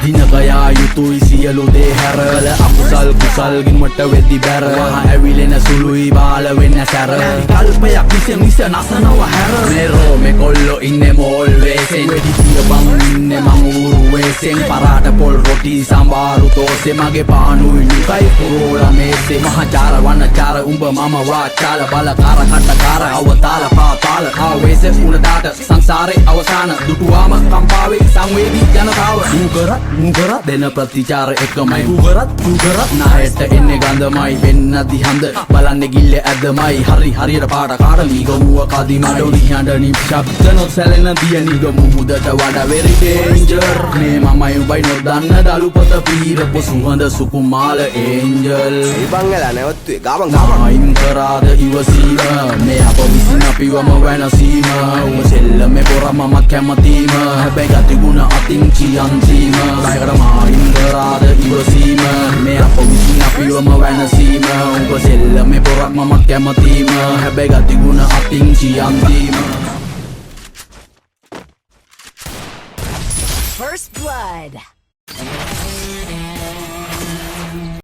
දිනකයා යුතුයි සියලු දේ හැර කළ අකුසල් කුසල්ගින් මට වෙද්දි බැර වහ ඇවිලෙන සුළුයි බාල වෙන්න සැර කල්පයක් විස නසනව හැර මෙරෝ මේ කොල්ලෝ ඉන්නේ මෝල් වේසෙන් වෙඩි තිය බං ඉන්නේ මං ඌරු වේසෙන් පරාට පොල් රොටි සම්බාරු තෝසේ මගේ පානුයි නිකයි පුරෝලා මේසේ මහචාර වන්නචාර උඹ මම වාචාල බලකාර කට්ටකාර අවතාල පාතාල ආවේස උණදාට සංසාරේ අවසාන දුටුවාම කම්පාවේ සංවේදී ජනතාව මුගරත් දෙන ප්‍රතිචාර එකමයි මුගරත් නායට එන්නේ ගඳමයි වෙන්න දිහඳ බලන්නේ ගිල්ල ඇදමයි හරියට පාට කාට මීගමුව කදිමඩ දිහඬ නිශ්ශබ්ද නොසැලෙන දිය නිගමු මුදට වඩා very danger මේ මමයි උඹයි නොදන්න දලුපත පීරපු සුහඳ සුකුමාල ඒන්ජල් බංගලා නැවතුවේ ගාමන් අයින් කරාද ඉවසීම මේ අප විසින් අපිවම වෙනසීම උඹ සෙල්ලම පොරම මම කැමතිම හැබැයි ගතිගුණ අතින් කියන්තීම ලයකට මායින් කරාද ඉවසීම මේ අප විසින් අපිවම වෙනසීම උඹ සෙල්ලම පොරක් මම කැමතිම හැබැයි ගතිගුණ අතින් කියන්තීම First blood.